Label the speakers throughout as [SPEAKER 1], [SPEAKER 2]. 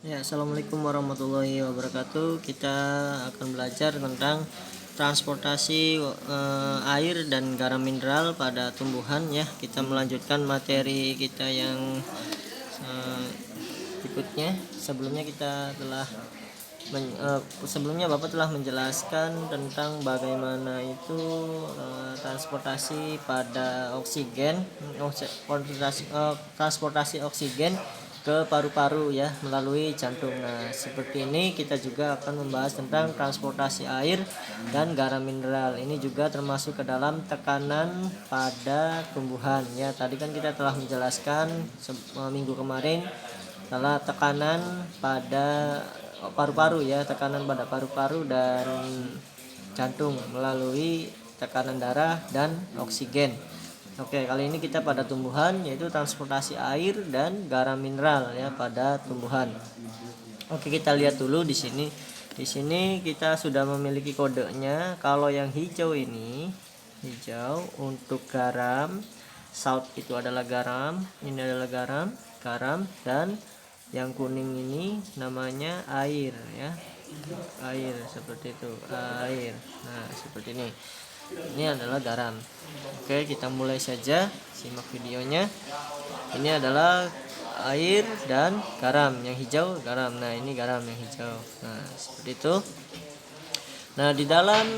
[SPEAKER 1] Ya, assalamualaikum warahmatullahi wabarakatuh. Kita akan belajar tentang transportasi air dan garam mineral pada tumbuhan. Ya, kita melanjutkan materi kita yang berikutnya. Sebelumnya Bapak telah menjelaskan tentang bagaimana itu transportasi pada transportasi oksigen ke paru-paru ya melalui jantung. Nah, seperti ini kita juga akan membahas tentang transportasi air dan garam mineral. Ini juga termasuk ke dalam tekanan pada tumbuhan ya. Tadi kan kita telah menjelaskan minggu kemarin adalah tekanan pada paru-paru ya, tekanan pada paru-paru dan jantung melalui tekanan darah dan oksigen. Oke, kali ini kita pada tumbuhan, yaitu transportasi air dan garam mineral ya pada tumbuhan. Oke, kita lihat dulu di sini. Di sini kita sudah memiliki kodenya. Kalau yang hijau ini, hijau untuk garam, salt itu adalah garam, ini adalah garam dan yang kuning ini namanya air ya. Air seperti itu, air. Nah, seperti ini. Ini adalah garam. Oke, kita mulai saja, simak videonya. Ini adalah air dan garam. Yang hijau garam. Nah, ini garam yang hijau. Nah, seperti itu. Nah, di dalam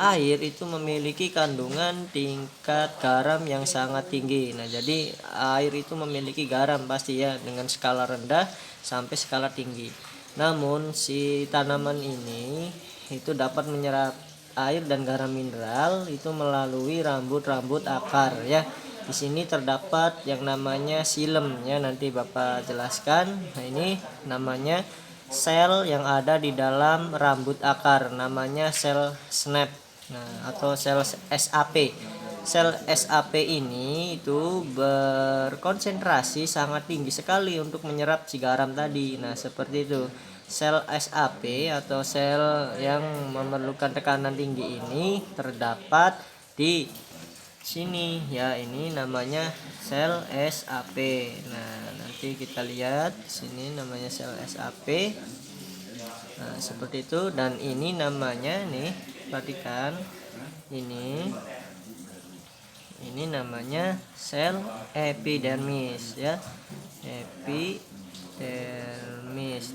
[SPEAKER 1] air itu memiliki kandungan tingkat garam yang sangat tinggi. Nah, jadi air itu memiliki garam pasti ya, dengan skala rendah sampai skala tinggi. Namun si tanaman ini itu dapat menyerap air dan garam mineral itu melalui rambut-rambut akar ya. Di sini terdapat yang namanya xilem ya, nanti Bapak jelaskan. Nah, ini namanya sel yang ada di dalam rambut akar, namanya sel SNAP. Nah, atau sel SAP. Sel SAP ini itu berkonsentrasi sangat tinggi sekali untuk menyerap si garam tadi. Nah, seperti itu. Sel SAP atau sel yang memerlukan tekanan tinggi ini terdapat di sini ya, ini namanya sel SAP. Nah, nanti kita lihat sini namanya sel SAP. Nah, seperti itu, dan ini namanya nih, perhatikan ini namanya sel epidermis ya. Epidermis.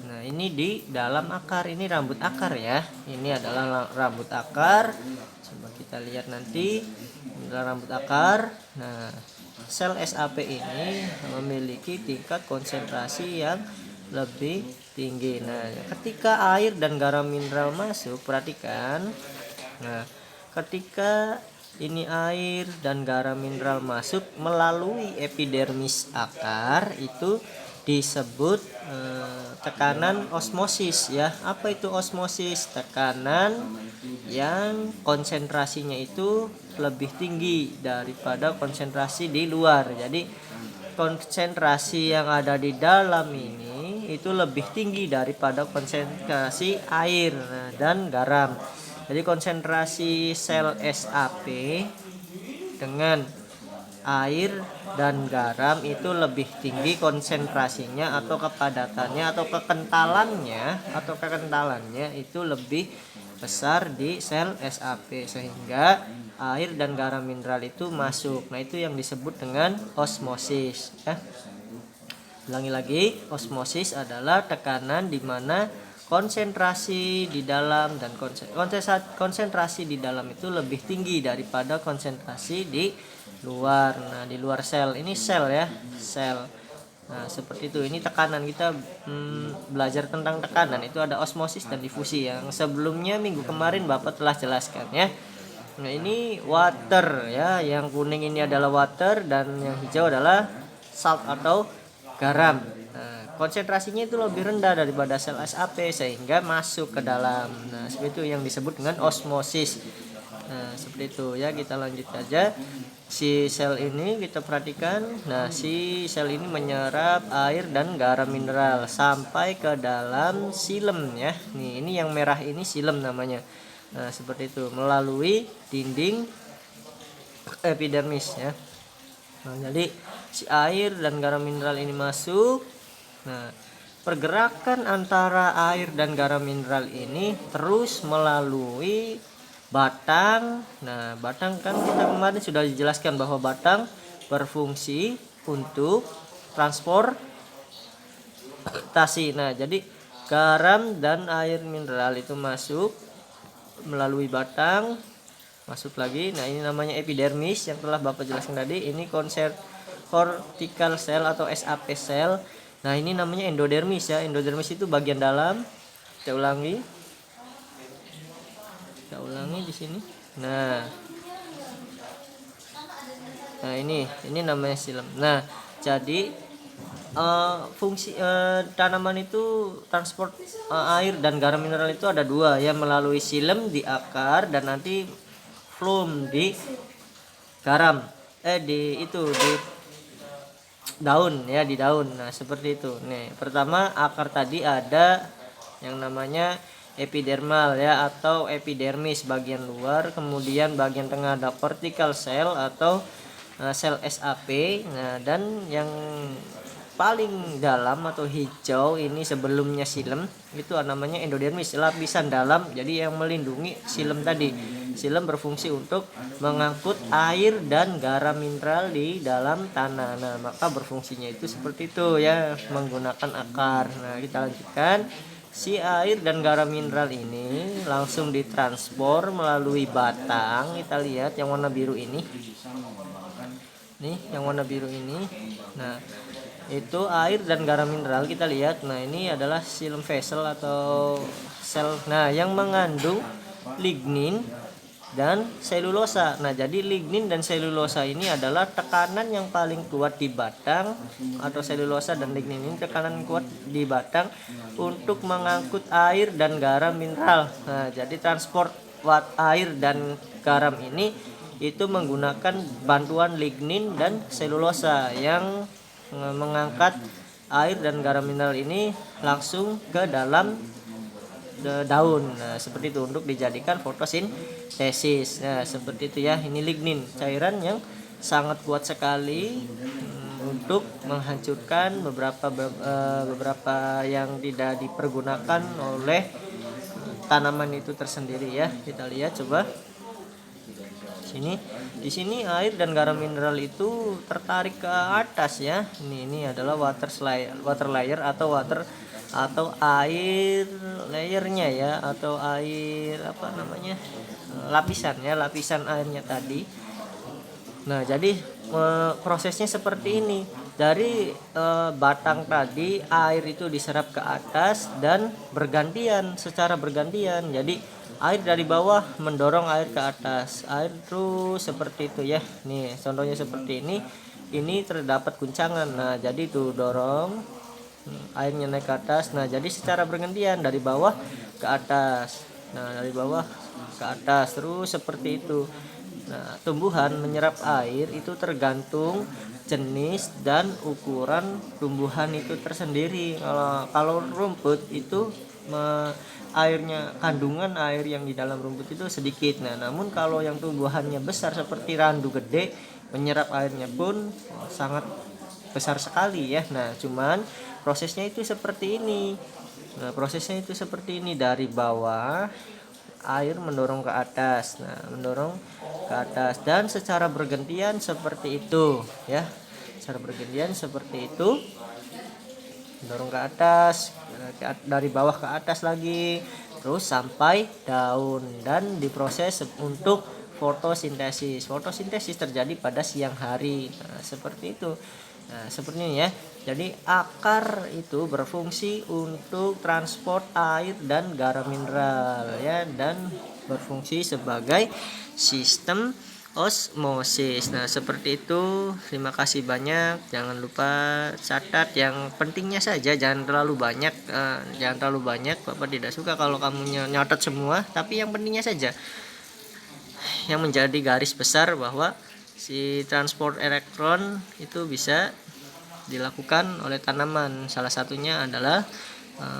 [SPEAKER 1] Nah, ini di dalam akar, ini rambut akar ya. Ini adalah rambut akar. Coba kita lihat nanti. Ini adalah rambut akar. Nah, sel SAP ini memiliki tingkat konsentrasi yang lebih tinggi. Nah, ketika air dan garam mineral masuk, perhatikan. Nah, ketika ini air dan garam mineral masuk melalui epidermis akar, itu disebut tekanan osmosis ya. Apa itu osmosis? Tekanan yang konsentrasinya itu lebih tinggi daripada konsentrasi di luar. Jadi konsentrasi yang ada di dalam ini itu lebih tinggi daripada konsentrasi air dan garam. Jadi konsentrasi sel SAP dengan air dan garam itu lebih tinggi konsentrasinya, atau kepadatannya atau kekentalannya itu lebih besar di sel SAP, sehingga air dan garam mineral itu masuk. Nah, itu yang disebut dengan osmosis ya. Ulangi lagi, osmosis adalah tekanan di mana konsentrasi di dalam dan konsentrasi di dalam itu lebih tinggi daripada konsentrasi di luar. Nah, di luar sel, ini sel ya, sel. Nah, seperti itu. Ini tekanan, kita belajar tentang tekanan itu ada osmosis dan difusi yang sebelumnya minggu kemarin Bapak telah jelaskan ya. Nah, ini water ya, yang kuning ini adalah water dan yang hijau adalah salt atau garam. Nah, konsentrasinya itu lebih rendah daripada sel SAP sehingga masuk ke dalam. Nah, seperti itu yang disebut dengan osmosis. Nah, seperti itu ya. Kita lanjut aja. Si sel ini kita perhatikan. Nah, si sel ini menyerap air dan garam mineral sampai ke dalam xilem ya. Nih, ini yang merah ini xilem namanya. Nah, seperti itu melalui dinding epidermis ya. Nah, jadi si air dan garam mineral ini masuk. Nah, pergerakan antara air dan garam mineral ini terus melalui batang. Nah, batang kan kita kemarin sudah dijelaskan bahwa batang berfungsi untuk transportasi. Nah, jadi garam dan air mineral itu masuk melalui batang, masuk lagi. Nah, ini namanya epidermis yang telah Bapak jelaskan tadi. Ini konsep cortical cell atau SAP cell. Nah, ini namanya endodermis ya. Endodermis itu bagian dalam. Kita ulangi di sini. Nah, ini namanya silem. Nah, jadi fungsi tanaman itu transport air dan garam mineral itu ada dua ya, melalui silem di akar dan nanti phloem di garam di daun ya, di daun. Nah, seperti itu. Nih, pertama akar tadi ada yang namanya epidermal ya atau epidermis bagian luar, kemudian bagian tengah ada cortical cell atau sel SAP. Nah, dan yang paling dalam atau hijau ini sebelumnya silem itu namanya endodermis, lapisan dalam, jadi yang melindungi silem tadi. Silem berfungsi untuk mengangkut air dan garam mineral di dalam tanah. Nah, maka berfungsinya itu seperti itu ya, menggunakan akar. Nah, kita lanjutkan. Si air dan garam mineral ini langsung ditransfer melalui batang. Kita lihat yang warna biru ini. Nih, yang warna biru ini. Nah, itu air dan garam mineral kita lihat. Nah, ini adalah xylem vessel atau sel. Nah, yang mengandung lignin dan selulosa. Nah, jadi lignin dan selulosa ini adalah tekanan yang paling kuat di batang, atau selulosa dan lignin ini tekanan kuat di batang untuk mengangkut air dan garam mineral. Nah, jadi transport air dan garam ini itu menggunakan bantuan lignin dan selulosa yang mengangkat air dan garam mineral ini langsung ke dalam daun. Nah, seperti itu untuk dijadikan fotosintesis. Nah, seperti itu ya. Ini lignin, cairan yang sangat kuat sekali untuk menghancurkan beberapa yang tidak dipergunakan oleh tanaman itu tersendiri ya. Kita lihat coba. Di sini air dan garam mineral itu tertarik ke atas ya. Ini adalah water layer atau air layernya ya, atau air lapisan airnya tadi. Nah, jadi prosesnya seperti ini. Dari batang tadi air itu diserap ke atas dan secara bergantian. Jadi air dari bawah mendorong air ke atas, air terus seperti itu ya. Nih, contohnya seperti ini. Ini terdapat guncangan. Nah, jadi itu dorong airnya naik ke atas. Nah, jadi secara bergantian dari bawah ke atas. Nah, dari bawah ke atas terus seperti itu. Nah, tumbuhan menyerap air itu tergantung jenis dan ukuran tumbuhan itu tersendiri. Kalau rumput itu kandungan air yang di dalam rumput itu sedikit. Nah, namun kalau yang tumbuhannya besar seperti randu gede, menyerap airnya pun sangat besar sekali ya. Nah, cuman prosesnya itu seperti ini. Dari bawah air mendorong ke atas. Nah, mendorong ke atas dan secara bergantian seperti itu ya. Mendorong ke atas, dari bawah ke atas lagi, terus sampai daun dan diproses untuk fotosintesis. Fotosintesis terjadi pada siang hari. Nah, seperti itu. Nah, seperti ini ya. Jadi akar itu berfungsi untuk transport air dan garam mineral ya, dan berfungsi sebagai sistem osmosis. Nah, seperti itu. Terima kasih banyak. Jangan lupa catat yang pentingnya saja, jangan terlalu banyak. Bapak tidak suka kalau kamu nyatat semua, tapi yang pentingnya saja yang menjadi garis besar bahwa si transport elektron itu bisa dilakukan oleh tanaman. Salah satunya adalah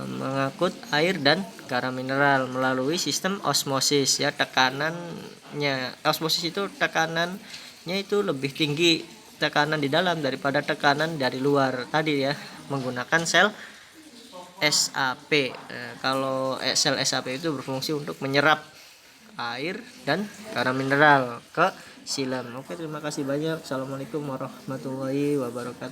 [SPEAKER 1] mengangkut air dan garam mineral melalui sistem osmosis ya. Osmosis itu tekanannya itu lebih tinggi, tekanan di dalam daripada tekanan dari luar tadi ya, menggunakan sel SAP. Kalau sel SAP itu berfungsi untuk menyerap air dan garam mineral ke silam. Oke, terima kasih banyak. Assalamualaikum warahmatullahi wabarakatuh.